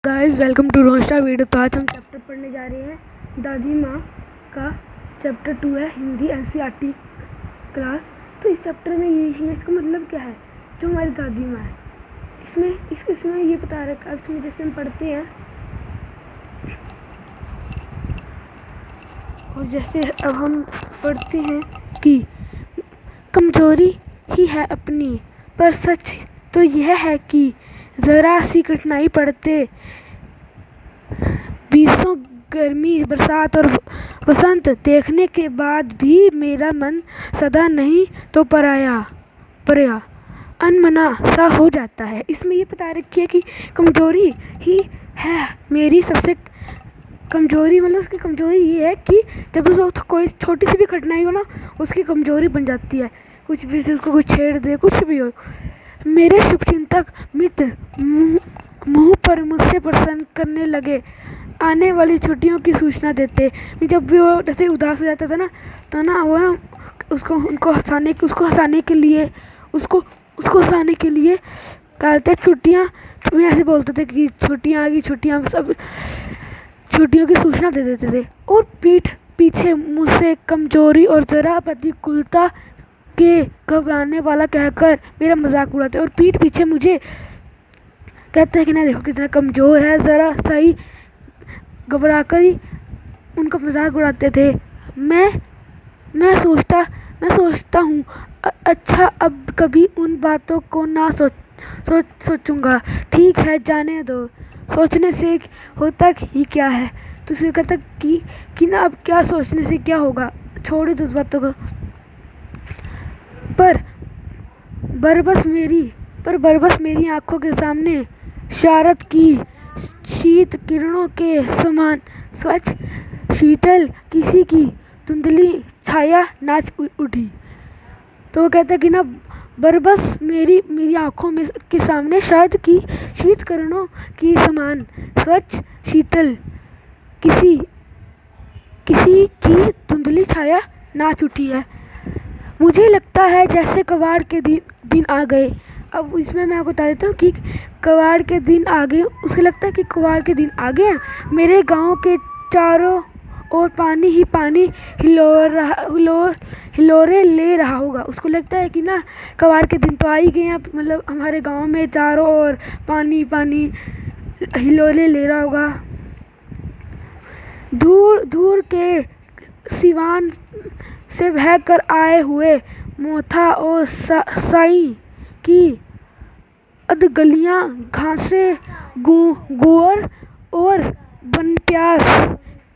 Guys welcome to Rosta video. तो आज हम चैप्टर पढ़ने जा रहे हैं दादी माँ का। चैप्टर 2 है हिंदी एनसीईआरटी क्लास। तो इस चैप्टर में ये है, इसका मतलब क्या है, जो हमारी दादी माँ है। इसमें ये बता रखा है। इसमें जैसे हम पढ़ते हैं और जैसे अब हम पढ़ते हैं कि कमज़ोरी ही है अपनी, पर सच तो यह है कि ज़रा सी कठिनाई पड़ते बीसों गर्मी बरसात और वसंत देखने के बाद भी मेरा मन सदा नहीं तो पराया अनमना सा हो जाता है। इसमें ये बता रखी है कि कमज़ोरी ही है मेरी सबसे कमज़ोरी, मतलब उसकी कमज़ोरी ये है कि जब उसको कोई छोटी सी भी कठिनाई हो ना, उसकी कमज़ोरी बन जाती है। कुछ भी उसको कोई छेड़ दे, कुछ भी हो। मेरे शुभचिंतक मित्र मुँह पर मुझसे प्रसन्न करने लगे, आने वाली छुट्टियों की सूचना देते। जब भी वो जैसे उदास हो जाता था ना, तो ना वो ना उसको हंसाने के लिए कहते छुट्टियाँ। मैं ऐसे बोलते थे कि छुट्टियाँ आ गई, छुट्टियाँ, सब छुट्टियों की सूचना दे देते थे। और पीठ पीछे मुझसे कमज़ोरी और ज़रा प्रतिकूलता के घबराने वाला कहकर मेरा मजाक उड़ाते। और पीठ पीछे मुझे कहते हैं कि ना, देखो कितना कमज़ोर है, ज़रा सही घबरा कर ही उनका मजाक उड़ाते थे। मैं सोचता हूँ, अच्छा अब कभी उन बातों को ना सोचूंगा। ठीक है, जाने दो, सोचने से होता ही क्या है। तो उसे कहता कि ना, अब क्या सोचने से क्या होगा, छोड़ दो उस बातों को। पर बरबस मेरी आंखों के सामने शारद की शीत किरणों के समान स्वच्छ शीतल किसी की धुंधली छाया नाच उठी। तो वो कहता है कि ना, बरबस मेरी आंखों में के सामने शारद की शीत किरणों की समान स्वच्छ शीतल किसी की धुंधली छाया नाच उठी है। मुझे लगता है जैसे कवाड़ के दिन आ गए। अब इसमें मैं आपको बता देता हूँ कि कवाड़ के दिन आ गए। उसे लगता है कि कवाड़ के दिन आ गए हैं। मेरे गांव के चारों ओर पानी ही पानी हिलोरे ले रहा होगा। उसको लगता है कि ना, कवाड़ के दिन तो आ ही गए हैं, मतलब हमारे गांव में चारों ओर पानी पानी हिलोरे ले रहा होगा। दूर दूर के सिवान से बह कर आए हुए मोथा और साई की अधगलियाँ, घासें, गुआर और बनप्यास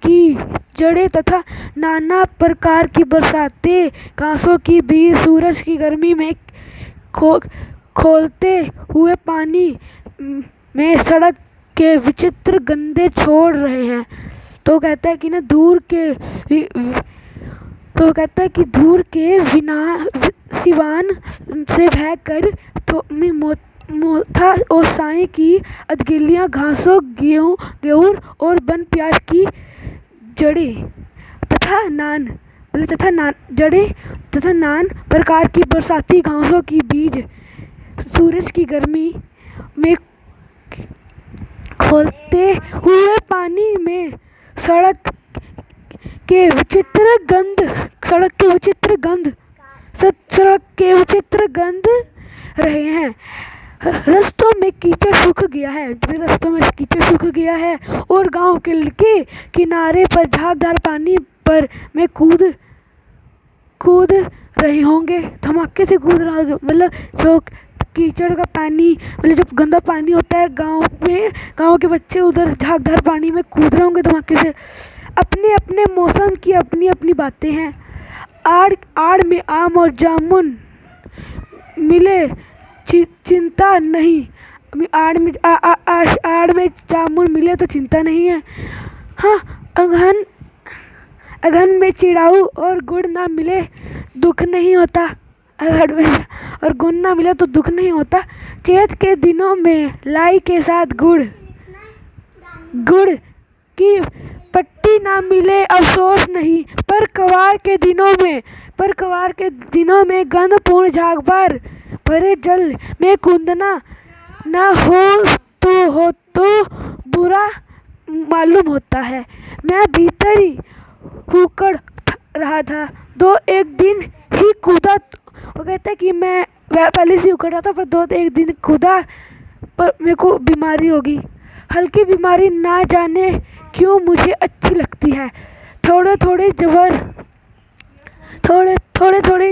की जड़ें तथा नाना प्रकार की बरसाती घासों की बीज सूरज की गर्मी में खोलते हुए पानी में सड़क के विचित्र गंधे छोड़ रहे हैं। तो कहता है कि ना, दूर के सिवान से बह कर मोथा और साई की अधगिलियाँ, घासों, गेहूँ और बन प्याज की जड़ें तथा नान प्रकार की बरसाती घासों की बीज सूरज की गर्मी में खोलते हुए पानी में सड़क के विचित्र गंध रहे हैं। रस्तों में कीचड़ सूख गया है और गांव के किनारे पर झागदार पानी पर में कूद रहे होंगे, धमाके से कूद रहा होगा। मतलब जो कीचड़ का पानी, मतलब जब गंदा पानी होता है गांव के बच्चे उधर झागदार पानी में कूद रहे होंगे धमाके से। अपने अपने मौसम की अपनी अपनी बातें हैं। आड़ में आम और जामुन मिले, चिंता नहीं। आड़ में जामुन मिले तो चिंता नहीं है। हाँ, अगहन में चिड़ाऊ और गुड़ ना मिले दुख नहीं होता। अगहन में और गुड़ ना मिले तो दुख नहीं होता। चैत के दिनों में लाई के साथ गुड़ की पट्टी ना मिले अफसोस नहीं। पर कवार के दिनों में गंधपूर्ण झागबार भरे जल में कूदना ना हो तो बुरा मालूम होता है। मैं भीतर ही हुकड़ रहा था, दो एक दिन ही कूदा। वो कहता है कि मैं पहले से उखड़ रहा था, पर दो एक दिन कूदा पर मेरे को बीमारी होगी। हल्की बीमारी ना जाने क्यों मुझे अच्छी लगती है। थोड़े थोड़े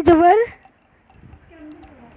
जबर